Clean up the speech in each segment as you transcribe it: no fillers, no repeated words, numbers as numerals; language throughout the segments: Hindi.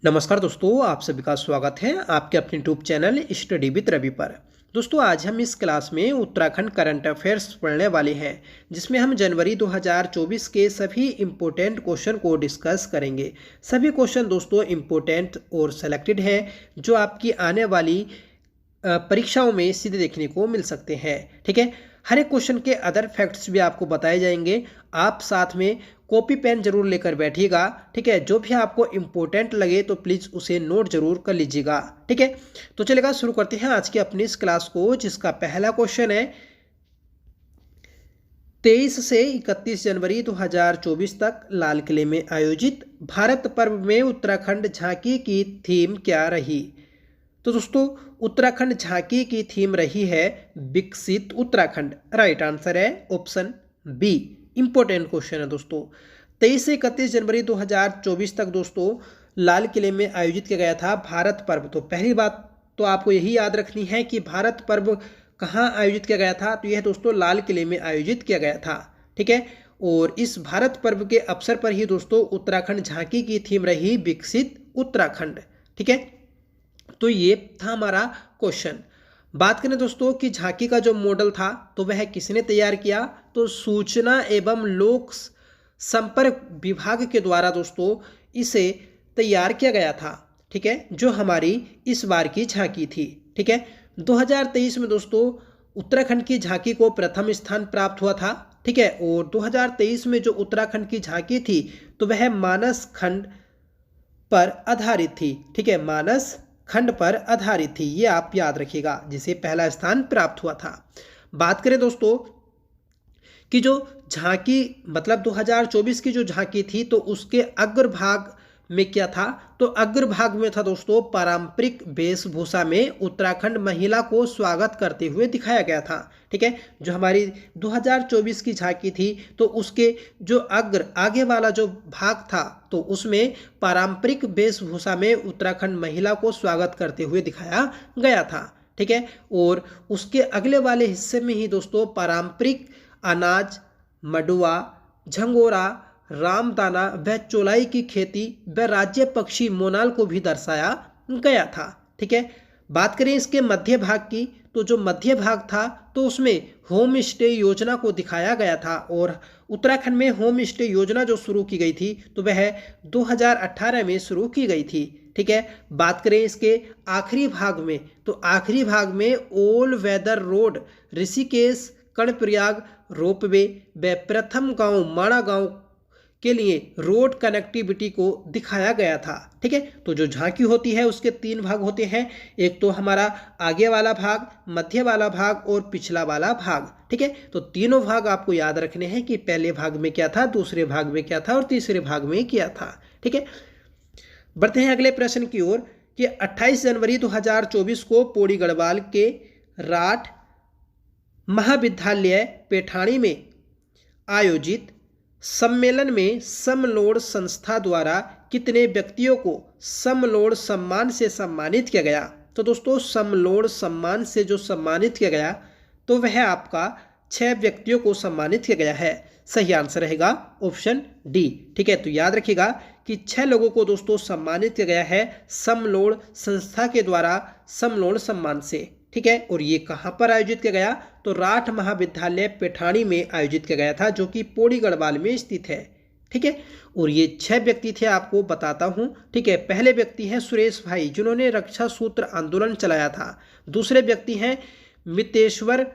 नमस्कार दोस्तों, आप सभी का स्वागत है आपके अपने YouTube channel study with Ravi पर। दोस्तों, आज हम इस क्लास में उत्तराखंड करंट अफेयर्स पढ़ने वाले हैं, जिसमें हम जनवरी 2024 के सभी इम्पोर्टेंट क्वेश्चन को डिस्कस करेंगे। सभी क्वेश्चन दोस्तों इम्पोर्टेंट और सेलेक्टेड हैं, जो आपकी आने वाली परीक्षाओं में सीधे देखने को मिल सकते हैं। ठीक है, हर एक क्वेश्चन के अदर फैक्ट्स भी आपको बताए जाएंगे। आप साथ में कॉपी पेन जरूर लेकर बैठिएगा। ठीक है, जो भी आपको इम्पोर्टेंट लगे तो प्लीज़ उसे नोट जरूर कर लीजिएगा। ठीक है, तो चलेगा शुरू करते हैं आज की अपनी इस क्लास को, जिसका पहला क्वेश्चन है 23 से 31 जनवरी 2024 तक लाल किले में आयोजित भारत पर्व में उत्तराखंड झांकी की थीम क्या रही। तो दोस्तों, उत्तराखंड झांकी की थीम रही है विकसित उत्तराखंड। राइट आंसर है ऑप्शन बी। इंपॉर्टेंट क्वेश्चन है दोस्तों। 23 से 31 जनवरी 2024 तक दोस्तों लाल किले में आयोजित किया गया था भारत पर्व। तो पहली बात तो आपको यही याद रखनी है कि भारत पर्व कहाँ आयोजित किया गया था। तो यह दोस्तों लाल किले में आयोजित किया गया था। ठीक है, और इस भारत पर्व के अवसर पर ही दोस्तों उत्तराखंड झांकी की थीम रही विकसित उत्तराखंड। ठीक है, तो ये था हमारा क्वेश्चन। बात करें दोस्तों कि झांकी का जो मॉडल था तो वह किसने तैयार किया। तो सूचना एवं लोक संपर्क विभाग के द्वारा दोस्तों इसे तैयार किया गया था। ठीक है, जो हमारी इस बार की झांकी थी। ठीक है, 2023 में दोस्तों उत्तराखंड की झांकी को प्रथम स्थान प्राप्त हुआ था। ठीक है, और 2023 में जो उत्तराखंड की झांकी थी तो वह मानस खंड पर आधारित थी। ठीक है, मानस खंड पर आधारित थी, ये आप याद रखिएगा, जिसे पहला स्थान प्राप्त हुआ था। बात करें दोस्तों कि जो झांकी मतलब 2024 की जो झांकी थी तो उसके अग्रभाग में क्या था। तो अग्रभाग में था दोस्तों पारंपरिक वेशभूषा में उत्तराखंड महिला को स्वागत करते हुए दिखाया गया था। ठीक है, जो हमारी 2024 की झांकी थी तो उसके जो आगे वाला जो भाग था तो उसमें पारंपरिक वेशभूषा में उत्तराखंड महिला को स्वागत करते हुए दिखाया गया था। ठीक है, और उसके अगले वाले हिस्से में ही दोस्तों पारंपरिक अनाज, मडुआ, झंगोरा, रामदाना व चौलाई की खेती व राज्य पक्षी मोनाल को भी दर्शाया गया था। ठीक है, बात करें इसके मध्य भाग की तो जो मध्य भाग था तो उसमें होम स्टे योजना को दिखाया गया था, और उत्तराखंड में होम स्टे योजना जो शुरू की गई थी तो वह 2018 में शुरू की गई थी। ठीक है, बात करें इसके आखिरी भाग में तो आखिरी भाग में all weather road Rishikesh Karnaprayag ropeway व प्रथम गांव माणा गांव के लिए रोड कनेक्टिविटी को दिखाया गया था। ठीक है, तो जो झांकी होती है उसके तीन भाग होते हैं, एक तो हमारा आगे वाला भाग, मध्य वाला भाग और पिछला वाला भाग। ठीक है, तो तीनों भाग आपको याद रखने हैं कि पहले भाग में क्या था, दूसरे भाग में क्या था और तीसरे भाग में क्या था। ठीक है, बढ़ते हैं अगले प्रश्न की ओर कि 28 जनवरी 2024 को पौड़ी गढ़वाल के राठ महाविद्यालय पैठाणी में आयोजित सम्मेलन में समलोड़ संस्था द्वारा कितने व्यक्तियों को समलोड़ सम्मान से सम्मानित किया गया। तो दोस्तों समलोड़ सम्मान से जो सम्मानित किया गया तो वह आपका 6 व्यक्तियों को सम्मानित किया गया है। सही आंसर रहेगा ऑप्शन डी। ठीक है, तो याद रखिएगा कि 6 लोगों को दोस्तों सम्मानित किया गया है समलोड़ संस्था के द्वारा समलोड़ सम्मान से। ठीक है, और ये कहाँ पर आयोजित किया गया तो राठ महाविद्यालय पैठाणी में आयोजित किया गया था, जो कि पौड़ी गढ़वाल में स्थित है। ठीक है, और ये 6 व्यक्ति थे, आपको बताता हूँ। ठीक है, पहले व्यक्ति हैं सुरेश भाई, जिन्होंने रक्षा सूत्र आंदोलन चलाया था। दूसरे व्यक्ति हैं मितेश्वर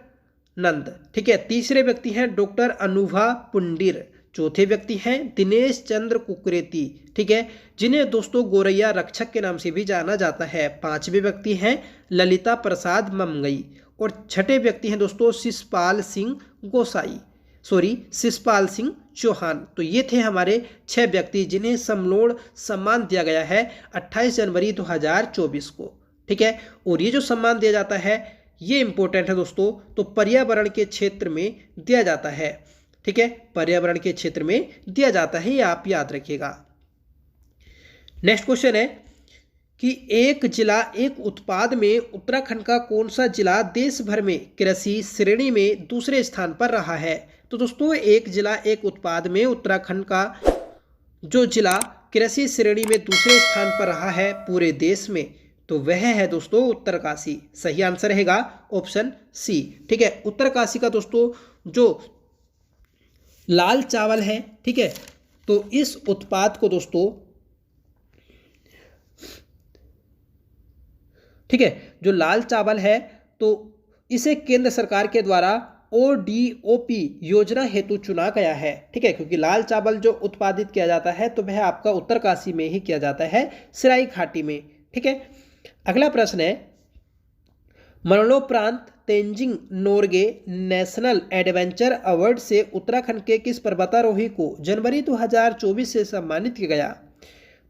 नंद। ठीक है, तीसरे व्यक्ति हैं डॉक्टर अनुभा पुंडीर। चौथे व्यक्ति हैं दिनेश चंद्र कुकरेती। ठीक है, जिन्हें दोस्तों गोरैया रक्षक के नाम से भी जाना जाता है। पांचवें व्यक्ति हैं ललिता प्रसाद ममगई, और छठे व्यक्ति हैं दोस्तों शिषपाल सिंह चौहान। तो ये थे हमारे 6 व्यक्ति जिन्हें समलोड़ सम्मान दिया गया है 28 जनवरी 2024 को। ठीक है, और ये जो सम्मान दिया जाता है ये इंपॉर्टेंट है दोस्तों, तो पर्यावरण के क्षेत्र में दिया जाता है। ठीक है, पर्यावरण के क्षेत्र में दिया जाता है, ये आप याद रखिएगा। नेक्स्ट क्वेश्चन है कि एक जिला एक उत्पाद में उत्तराखंड का कौन सा जिला देश भर में कृषि श्रेणी में दूसरे स्थान पर रहा है। तो दोस्तों एक जिला एक उत्पाद में उत्तराखंड का जो जिला कृषि श्रेणी में दूसरे स्थान पर रहा है पूरे देश में, तो वह है दोस्तों उत्तरकाशी। सही आंसर रहेगा ऑप्शन सी। ठीक है, उत्तरकाशी का दोस्तों जो लाल चावल है, ठीक है, तो इस उत्पाद को दोस्तों, ठीक है, जो लाल चावल है तो इसे केंद्र सरकार के द्वारा ODOP योजना हेतु चुना गया है। ठीक है, क्योंकि लाल चावल जो उत्पादित किया जाता है तो वह आपका उत्तरकाशी में ही किया जाता है, सिराई घाटी में। ठीक है, अगला प्रश्न है, मरणोपरांत Tenzing Norgay national adventure award से उत्तराखंड के किस पर्वतारोही को जनवरी 2024 से सम्मानित किया गया?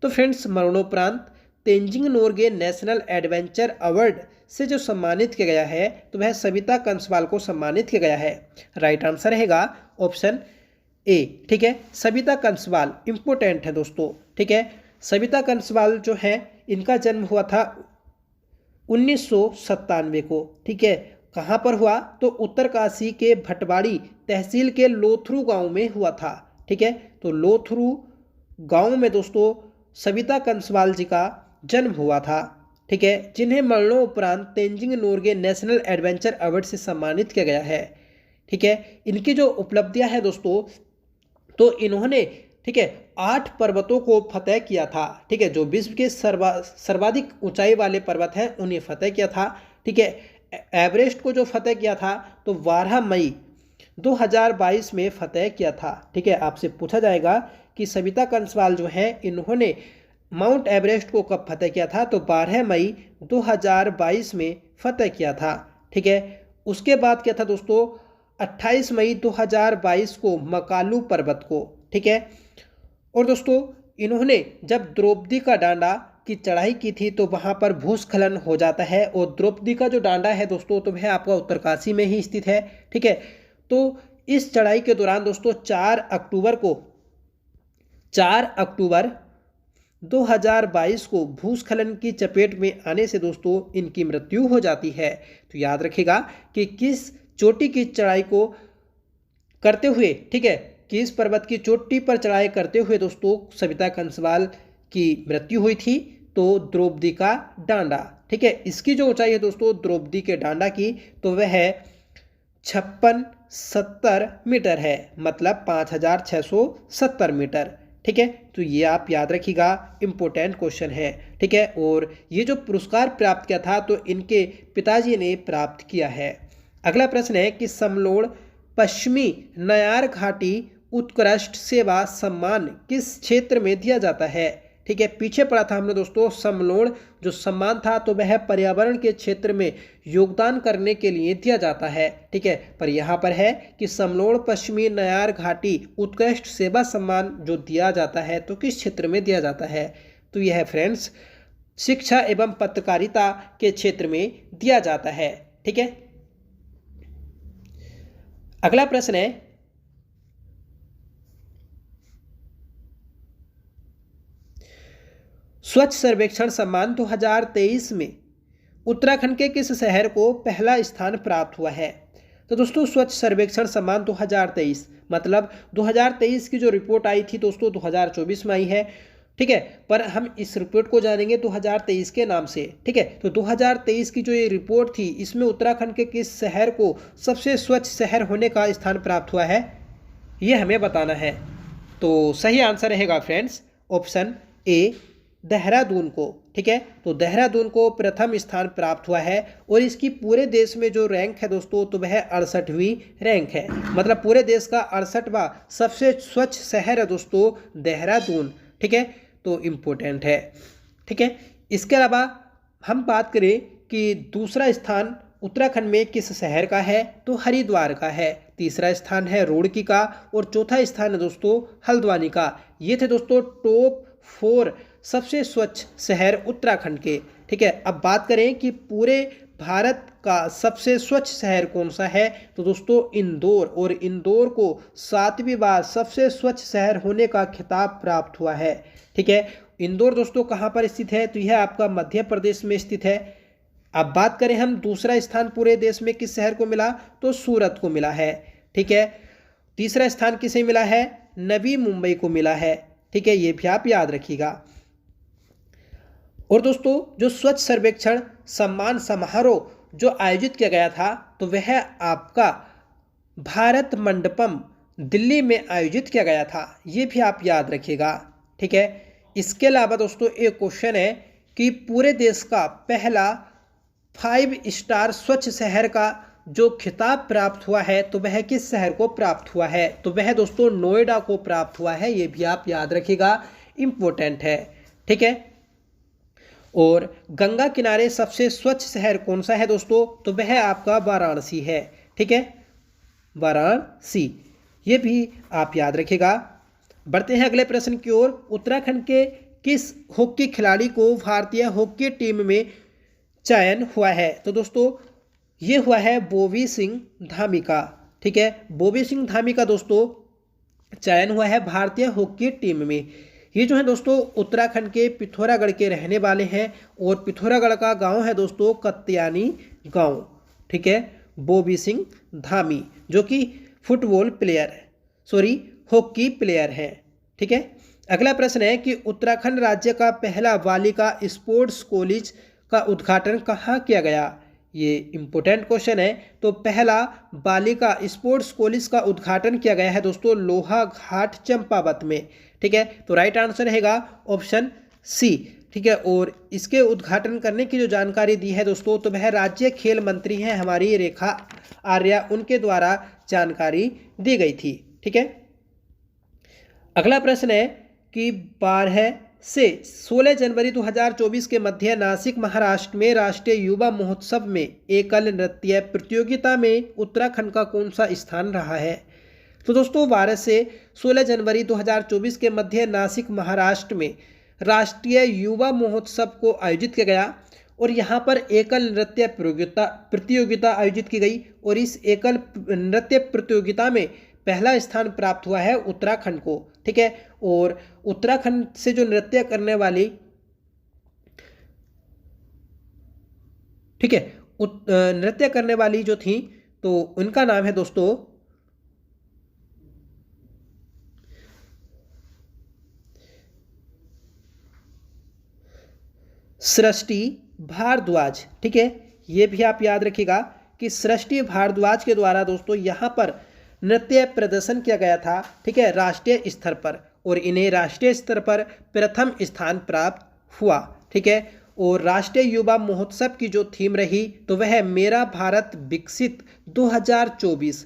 तो फ्रेंड्स, मरणोपरांत Tenzing Norgay national adventure award से जो सम्मानित किया गया है तो वह सविता कंसवाल को सम्मानित किया गया है। राइट आंसर रहेगा ऑप्शन ए। ठीक है, सविता कंसवाल इंपोर्टेंट है दोस्तों। ठीक है, सविता कंसवाल जो है इनका जन्म हुआ था 1997 को। ठीक है, कहाँ पर हुआ? तो उत्तरकाशी के भटवाड़ी तहसील के लोथरू गांव में हुआ था। ठीक है, तो लोथरू गांव में दोस्तों सविता कंसवाल जी का जन्म हुआ था। ठीक है, जिन्हें मरणोपरांत Tenzing Norgay national adventure award से सम्मानित किया गया है। ठीक है, इनकी जो उपलब्धियां हैं दोस्तों, तो इन्होंने, ठीक है, 8 पर्वतों को फतेह किया था। ठीक है, जो विश्व के सर्वाधिक ऊंचाई वाले पर्वत हैं उन्हें फतेह किया था। ठीक है, एवरेस्ट को जो फतेह किया था तो 12 मई 2022 में फतेह किया था। ठीक है, आपसे पूछा जाएगा कि सविता कंसवाल जो है इन्होंने माउंट एवरेस्ट को कब फतेह किया था? तो 12 मई 2022 में फतेह किया था। ठीक है, उसके बाद क्या था दोस्तों? 28 मई 2022 को मकालू पर्वत को। ठीक है, और दोस्तों इन्होंने जब द्रौपदी का डांडा की चढ़ाई की थी तो वहाँ पर भूस्खलन हो जाता है, और द्रौपदी का जो डांडा है दोस्तों तो वह आपका उत्तरकाशी में ही स्थित है। ठीक है, तो इस चढ़ाई के दौरान दोस्तों 4 अक्टूबर 2022 को भूस्खलन की चपेट में आने से दोस्तों इनकी मृत्यु हो जाती है। तो याद रखिएगा कि किस चोटी की चढ़ाई को करते हुए, ठीक है, किस पर्वत की चोटी पर चढ़ाई करते हुए दोस्तों सविता कंसवाल की मृत्यु हुई थी? तो द्रौपदी का डांडा। ठीक है, इसकी जो ऊंचाई है दोस्तों द्रौपदी के डांडा की तो वह है 5670 मीटर है, मतलब 5670 मीटर। ठीक है, तो ये आप याद रखिएगा, इंपॉर्टेंट क्वेश्चन है। ठीक है, और ये जो पुरस्कार प्राप्त किया था तो इनके पिताजी ने प्राप्त किया है। अगला प्रश्न है कि समलोड़ पश्चिमी नयार घाटी उत्कृष्ट सेवा सम्मान किस क्षेत्र में दिया जाता है? ठीक है, पीछे पड़ा था हमने दोस्तों समलोड़ जो सम्मान था तो वह पर्यावरण के क्षेत्र में योगदान करने के लिए दिया जाता है। ठीक है, पर यहाँ पर है कि समलोड़ पश्चिमी नयार घाटी उत्कृष्ट सेवा सम्मान जो दिया जाता है तो किस क्षेत्र में दिया जाता है? तो यह है फ्रेंड्स शिक्षा एवं पत्रकारिता के क्षेत्र में दिया जाता है। ठीक है, अगला प्रश्न है स्वच्छ सर्वेक्षण सम्मान 2023 में उत्तराखंड के किस शहर को पहला स्थान प्राप्त हुआ है? तो दोस्तों स्वच्छ सर्वेक्षण सम्मान 2023 मतलब 2023 की जो रिपोर्ट आई थी दोस्तों 2024 में आई है। ठीक है, पर हम इस रिपोर्ट को जानेंगे 2023 के नाम से। ठीक है, तो 2023 की जो ये रिपोर्ट थी इसमें उत्तराखंड के किस शहर को सबसे स्वच्छ शहर होने का स्थान प्राप्त हुआ है, ये हमें बताना है। तो सही आंसर रहेगा फ्रेंड्स ऑप्शन ए, देहरादून को। ठीक है, तो देहरादून को प्रथम स्थान प्राप्त हुआ है, और इसकी पूरे देश में जो रैंक है दोस्तों तो वह 68वीं रैंक है, मतलब पूरे देश का 68वां सबसे स्वच्छ शहर है दोस्तों देहरादून। ठीक है, तो इम्पोर्टेंट है। ठीक है, इसके अलावा हम बात करें कि दूसरा स्थान उत्तराखंड में किस शहर का है, तो हरिद्वार का है। तीसरा स्थान है रुड़की का, और चौथा स्थान है दोस्तों हल्द्वानी का। ये थे दोस्तों टॉप 4 सबसे स्वच्छ शहर उत्तराखंड के। ठीक है, अब बात करें कि पूरे भारत का सबसे स्वच्छ शहर कौन सा है, तो दोस्तों इंदौर, और इंदौर को 7वीं बार सबसे स्वच्छ शहर होने का खिताब प्राप्त हुआ है। ठीक है, इंदौर दोस्तों कहाँ पर स्थित है, तो यह आपका मध्य प्रदेश में स्थित है। अब बात करें हम दूसरा स्थान पूरे देश में किस शहर को मिला, तो सूरत को मिला है। ठीक है, तीसरा स्थान किसे मिला है, नवी मुंबई को मिला है। ठीक है, ये भी आप याद रखिएगा। और दोस्तों जो स्वच्छ सर्वेक्षण सम्मान समारोह जो आयोजित किया गया था तो वह आपका भारत मंडपम दिल्ली में आयोजित किया गया था, ये भी आप याद रखिएगा। ठीक है, इसके अलावा दोस्तों एक क्वेश्चन है कि पूरे देश का पहला 5 स्टार स्वच्छ शहर का जो खिताब प्राप्त हुआ है तो वह किस शहर को प्राप्त हुआ है, तो वह दोस्तों नोएडा को प्राप्त हुआ है, ये भी आप याद रखिएगा, इंपॉर्टेंट है। ठीक है, और गंगा किनारे सबसे स्वच्छ शहर कौन सा है दोस्तों, तो वह आपका वाराणसी है। ठीक है, वाराणसी, ये भी आप याद रखिएगा। बढ़ते हैं अगले प्रश्न की ओर। उत्तराखंड के किस हॉकी खिलाड़ी को भारतीय हॉकी टीम में चयन हुआ है, तो दोस्तों ये हुआ है बॉबी सिंह धामी का। ठीक है, बॉबी सिंह धामी का दोस्तों चयन हुआ है भारतीय हॉकी टीम में। ये जो है दोस्तों उत्तराखंड के पिथौरागढ़ के रहने वाले हैं और पिथौरागढ़ का गांव है दोस्तों कत्यानी गांव। ठीक है, बॉबी सिंह धामी जो कि फुटबॉल प्लेयर हॉकी प्लेयर है। ठीक है, अगला प्रश्न है कि उत्तराखंड राज्य का पहला बालिका स्पोर्ट्स कॉलेज का उद्घाटन कहाँ किया गया, ये इंपॉर्टेंट क्वेश्चन है। तो पहला बालिका स्पोर्ट्स कॉलेज का उद्घाटन किया गया है दोस्तों लोहाघाट चंपावत में। ठीक है, तो राइट आंसर रहेगा ऑप्शन सी। ठीक है, और इसके उद्घाटन करने की जो जानकारी दी है दोस्तों तो वह राज्य खेल मंत्री हैं हमारी रेखा आर्या, उनके द्वारा जानकारी दी गई थी। ठीक है, अगला प्रश्न है कि 12 से 16 जनवरी 2024 के मध्य नासिक महाराष्ट्र में राष्ट्रीय युवा महोत्सव में एकल नृत्य प्रतियोगिता में उत्तराखंड का कौन सा स्थान रहा है, तो दोस्तों 12 से 16 जनवरी 2024 के मध्य नासिक महाराष्ट्र में राष्ट्रीय युवा महोत्सव को आयोजित किया गया और यहाँ पर एकल नृत्य प्रतियोगिता आयोजित की गई और इस एकल नृत्य प्रतियोगिता में पहला स्थान प्राप्त हुआ है उत्तराखंड को। ठीक है, और उत्तराखंड से जो नृत्य करने वाली नृत्य करने वाली जो थी तो उनका नाम है दोस्तों सृष्टि भारद्वाज। ठीक है, ये भी आप याद रखिएगा कि सृष्टि भारद्वाज के द्वारा दोस्तों यहाँ पर नृत्य प्रदर्शन किया गया था। ठीक है, राष्ट्रीय स्तर पर, और इन्हें राष्ट्रीय स्तर पर प्रथम स्थान प्राप्त हुआ। ठीक है, और राष्ट्रीय युवा महोत्सव की जो थीम रही तो वह मेरा भारत विकसित 2024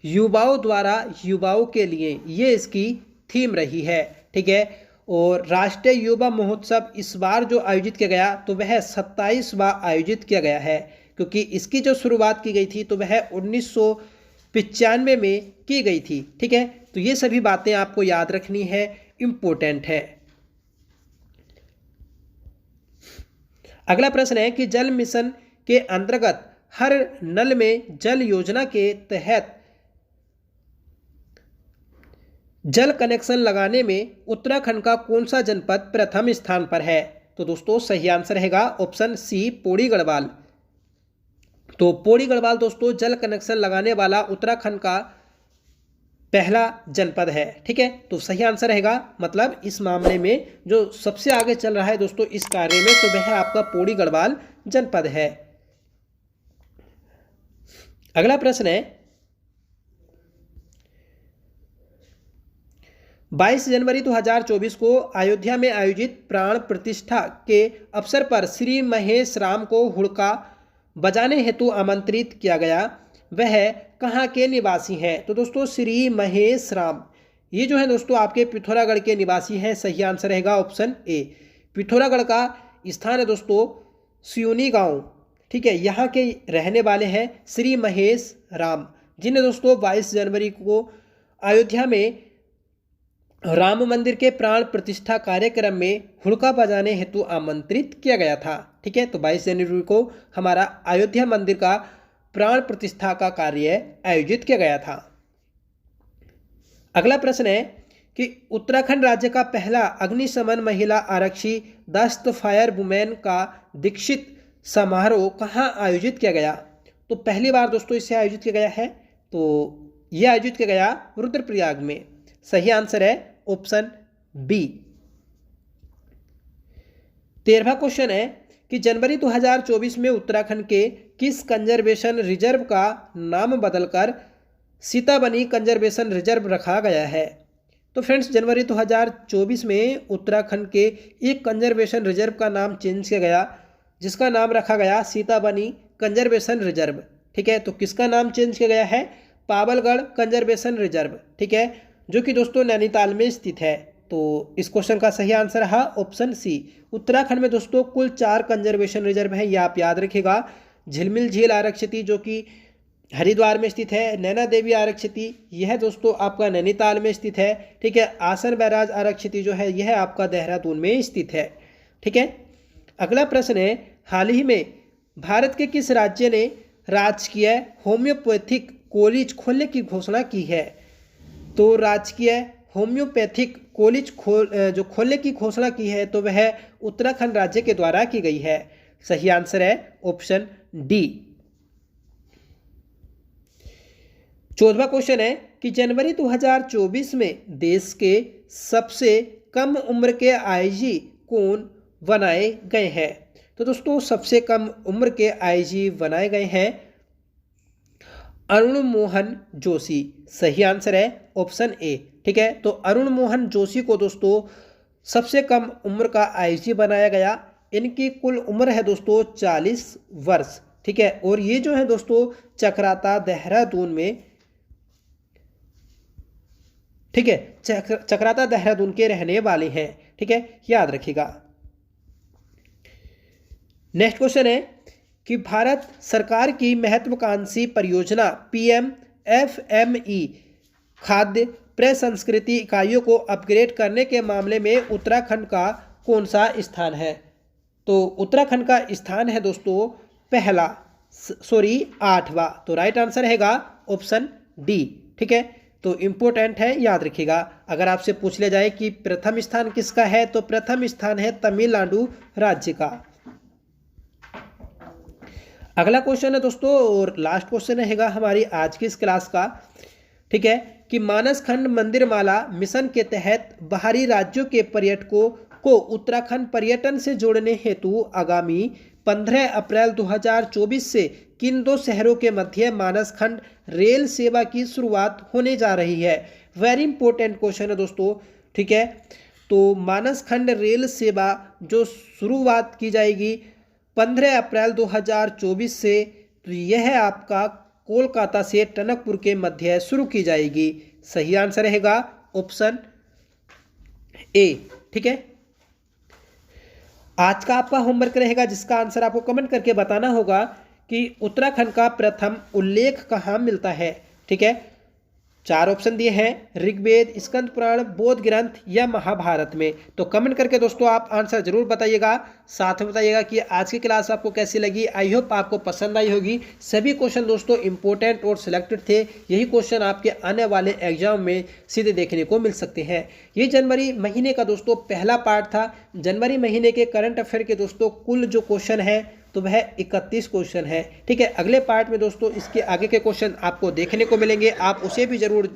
युवाओं द्वारा युवाओं के लिए, ये इसकी थीम रही है। ठीक है, और राष्ट्रीय युवा महोत्सव इस बार जो आयोजित किया गया तो वह 27वां आयोजित किया गया है, क्योंकि इसकी जो शुरुआत की गई थी तो वह 1995 में की गई थी। ठीक है, तो ये सभी बातें आपको याद रखनी है, इम्पोर्टेंट है। अगला प्रश्न है कि जल मिशन के अंतर्गत हर नल में जल योजना के तहत जल कनेक्शन लगाने में उत्तराखंड का कौन सा जनपद प्रथम स्थान पर है, तो दोस्तों सही आंसर रहेगा ऑप्शन सी पौड़ी गढ़वाल। तो पौड़ी गढ़वाल दोस्तों जल कनेक्शन लगाने वाला उत्तराखंड का पहला जनपद है। ठीक है, तो सही आंसर रहेगा, मतलब इस मामले में जो सबसे आगे चल रहा है दोस्तों इस कार्य में तो वह आपका पौड़ी गढ़वाल जनपद है। अगला प्रश्न है 22 जनवरी 2024 को अयोध्या में आयोजित प्राण प्रतिष्ठा के अवसर पर श्री महेश राम को हुड़का बजाने हेतु आमंत्रित किया गया, वह कहाँ के निवासी हैं, तो दोस्तों श्री महेश राम ये जो है दोस्तों आपके पिथौरागढ़ के निवासी हैं। सही आंसर रहेगा ऑप्शन ए। पिथौरागढ़ का स्थान है दोस्तों सियोनी गांव। ठीक है, यहाँ के रहने वाले हैं श्री महेश राम, जिन्हें दोस्तों 22 जनवरी को अयोध्या में राम मंदिर के प्राण प्रतिष्ठा कार्यक्रम में हुड़का बजाने हेतु आमंत्रित किया गया था। ठीक है, तो 22 जनवरी को हमारा अयोध्या मंदिर का प्राण प्रतिष्ठा का कार्य आयोजित किया गया था। अगला प्रश्न है कि उत्तराखंड राज्य का पहला अग्निशमन महिला आरक्षी दस्त फायर वुमेन का दीक्षित समारोह कहाँ आयोजित किया गया, तो पहली बार दोस्तों इसे आयोजित किया गया है, तो यह आयोजित किया गया रुद्रप्रयाग में। सही आंसर है ऑप्शन बी। 13वां क्वेश्चन है कि जनवरी 2024 में उत्तराखंड के किस कंजर्वेशन रिजर्व का नाम बदलकर सीताबनी कंजर्वेशन रिजर्व रखा गया है? तो फ्रेंड्स, जनवरी 2024 में उत्तराखंड के एक कंजर्वेशन रिजर्व का नाम चेंज किया गया, जिसका नाम रखा गया सीताबनी कंजर्वेशन रिजर्व। ठीक है, तो किसका नाम चेंज किया गया है? Pawalgarh conservation reserve. ठीक है, जो कि दोस्तों नैनीताल में स्थित है। तो इस क्वेश्चन का सही आंसर रहा ऑप्शन सी। उत्तराखंड में दोस्तों कुल 4 कंजर्वेशन रिजर्व हैं, ये आप याद रखिएगा। झिलमिल झील आरक्षित जो कि हरिद्वार में स्थित है, नैना देवी आरक्षित यह दोस्तों आपका नैनीताल में स्थित है। ठीक है, आसन बैराज आरक्षित जो है यह आपका देहरादून में स्थित है। ठीक है, अगला प्रश्न है, हाल ही में भारत के किस राज्य ने राजकीय होम्योपैथिक कॉलेज खोलने की घोषणा की है? तो राजकीय होम्योपैथिक कॉलेज जो खोलने की घोषणा की है तो वह उत्तराखंड राज्य के द्वारा की गई है। सही आंसर है ऑप्शन डी। 14वां क्वेश्चन है कि जनवरी 2024 में देश के सबसे कम उम्र के आईजी कौन बनाए गए हैं? तो दोस्तों सबसे कम उम्र के आईजी बनाए गए हैं अरुण मोहन जोशी। सही आंसर है ऑप्शन ए। ठीक है, तो अरुण मोहन जोशी को दोस्तों सबसे कम उम्र का आईजी बनाया गया। इनकी कुल उम्र है दोस्तों 40 वर्ष। ठीक है, और ये जो है दोस्तों चक्राता देहरादून में, ठीक है, चक्राता देहरादून के रहने वाले हैं। ठीक है, याद रखिएगा। नेक्स्ट क्वेश्चन है कि भारत सरकार की महत्वाकांक्षी परियोजना PMFME खाद्य प्रसंस्कृति इकाइयों को अपग्रेड करने के मामले में उत्तराखंड का कौन सा स्थान है? तो उत्तराखंड का स्थान है दोस्तों पहला, 8वां। तो राइट आंसर रहेगा ऑप्शन डी। ठीक है, तो इम्पोर्टेंट है, याद रखिएगा। अगर आपसे पूछ लिया जाए कि प्रथम स्थान किसका है तो प्रथम स्थान है तमिलनाडु राज्य का। अगला क्वेश्चन है दोस्तों और लास्ट क्वेश्चन रहेगा हमारी आज की इस क्लास का। ठीक है, कि मानसखंड मंदिर माला मिशन के तहत बाहरी राज्यों के पर्यटकों को उत्तराखंड पर्यटन से जोड़ने हेतु आगामी 15 अप्रैल 2024 से किन 2 शहरों के मध्य मानसखंड रेल सेवा की शुरुआत होने जा रही है? वेरी इंपॉर्टेंट क्वेश्चन है दोस्तों। ठीक है, तो मानसखंड रेल सेवा जो शुरुआत की जाएगी 15 अप्रैल 2024 से, तो यह आपका कोलकाता से टनकपुर के मध्य शुरू की जाएगी। सही आंसर रहेगा ऑप्शन ए। ठीक है, आज का आपका होमवर्क रहेगा जिसका आंसर आपको कमेंट करके बताना होगा कि उत्तराखंड का प्रथम उल्लेख कहाँ मिलता है। ठीक है, 4 ऑप्शन दिए हैं, ऋग्वेद, स्कंद पुराण, बौद्ध ग्रंथ या महाभारत में। तो कमेंट करके दोस्तों आप आंसर जरूर बताइएगा। साथ में बताइएगा कि आज की क्लास आपको कैसी लगी। आई होप आपको पसंद आई होगी। सभी क्वेश्चन दोस्तों इंपॉर्टेंट और सिलेक्टेड थे। यही क्वेश्चन आपके आने वाले एग्जाम में सीधे देखने को मिल सकते हैं। ये जनवरी महीने का दोस्तों पहला पार्ट था। जनवरी महीने के करंट अफेयर के दोस्तों कुल जो क्वेश्चन है तो वह 31 क्वेश्चन है। ठीक है, अगले पार्ट में दोस्तों इसके आगे के क्वेश्चन आपको देखने को मिलेंगे, आप उसे भी जरूर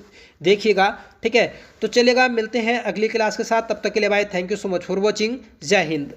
देखिएगा। ठीक है, तो चलेगा, मिलते हैं अगली क्लास के साथ। तब तक के लिए bye, thank you so much for watching. जय हिंद।